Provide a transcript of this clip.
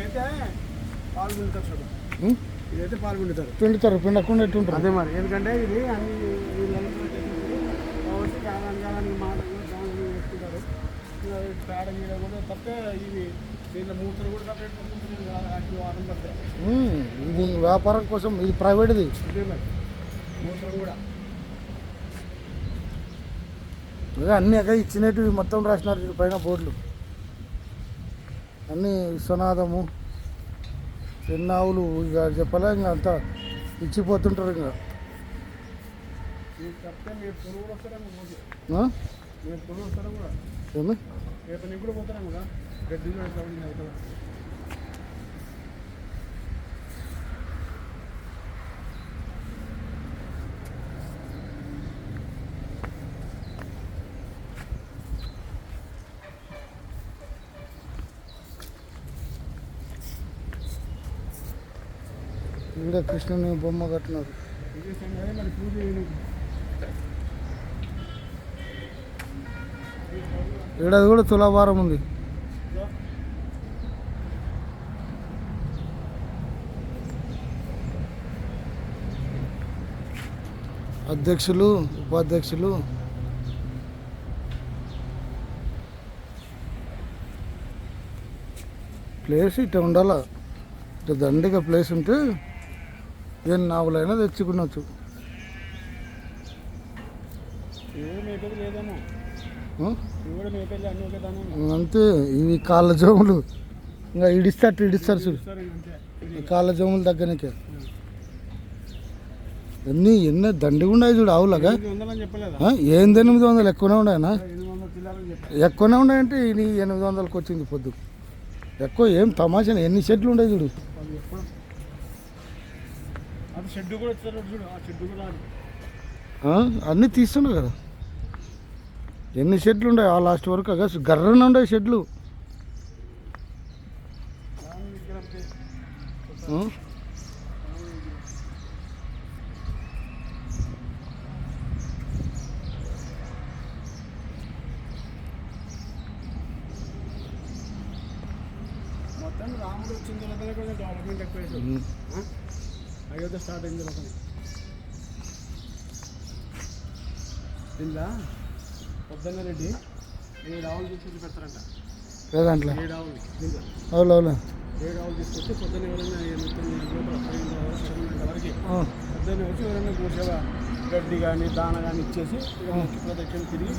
ఇదైతే పాల్గొంటారు చూడు, ఇదైతే పాల్గొంటారు, పిండకుండా ఎట్టుంటారు. అదే మరి, ఎందుకంటే ఇది అన్ని కాబట్టి కాలానికి మాటలు దాని వేసుకుంటారు. పేడ మీద కూడా తప్పే ఇవి దీంట్లో మూతలు కూడా సపరేట్ వారం పడతాయి. ఇది వ్యాపారం కోసం, ఇది ప్రైవేట్ది. అదే మరి మూతలు కూడా అన్నీ అక్కడ ఇచ్చినట్టు మొత్తం రాసినారు దీని పైన బోర్డులు అన్నీ. విశ్వనాథము, చెన్నావులు, ఇక చెప్పలే, ఇంకా అంతా ఇచ్చిపోతుంటారు. ఇంకా మీరు పురుగులు వస్తారేమో, మీరు పురుగులు వస్తారా కూడా ఏమి రేపు నీకు కూడా పోతారేమో కదా, గడ్డి కూడా అవుతుంది. ఇంకా కృష్ణుని బొమ్మ కట్టినారు. మరి పూజ ఏడాది కూడా తులాభారం ఉంది. అధ్యక్షులు, ఉపాధ్యక్షులు, ప్లేస్ ఇట్లా ఉండాల. ఇట్లా దండిగా ప్లేస్ ఉంటే ఏం నావులైనా తెచ్చుకున్నచ్చు. అంతే. ఇవి కాళ్ళ జోములు, ఇంకా ఇడిస్తారు చూడు, కాళ్ళ జోములు దగ్గరకే ఎన్ని దండిగా ఉన్నాయి చూడు ఆవులాగా. ఏంది 800 ఎక్కువనే ఉన్నాయనా? ఎక్కువనే ఉన్నాయంటే ఇది 800కి వచ్చింది పొద్దు. ఎక్కువ ఏం తమాషా, ఎన్ని షెడ్లు ఉన్నాయి చూడు. అన్నీ తీస్తుండే కదా, ఎన్ని షెడ్లు ఉన్నాయి ఆ లాస్ట్ వరకు. అగా గర్రనే ఉండే షెడ్లు. మొత్తం రాముడు వచ్చిన తర్వాత కొంచెం డెవలప్మెంట్ ఎక్కువ, అయోధ్య స్టార్ట్ అయిన తర్వాత. ఇలా పొద్దున్న రెడ్డి 7 ఆవులు తీసుకొచ్చి పెడతారంట. లేదంటే 7 ఆవులు, 7 ఆవులు తీసుకొచ్చి పొద్దున్న ఎవరైనా 9 వరకు పొద్దున్న వచ్చి ఎవరైనా కూర్చోవా గడ్డి కానీ దాన కానీ ఇచ్చేసి ప్రదక్షిణ తిరిగి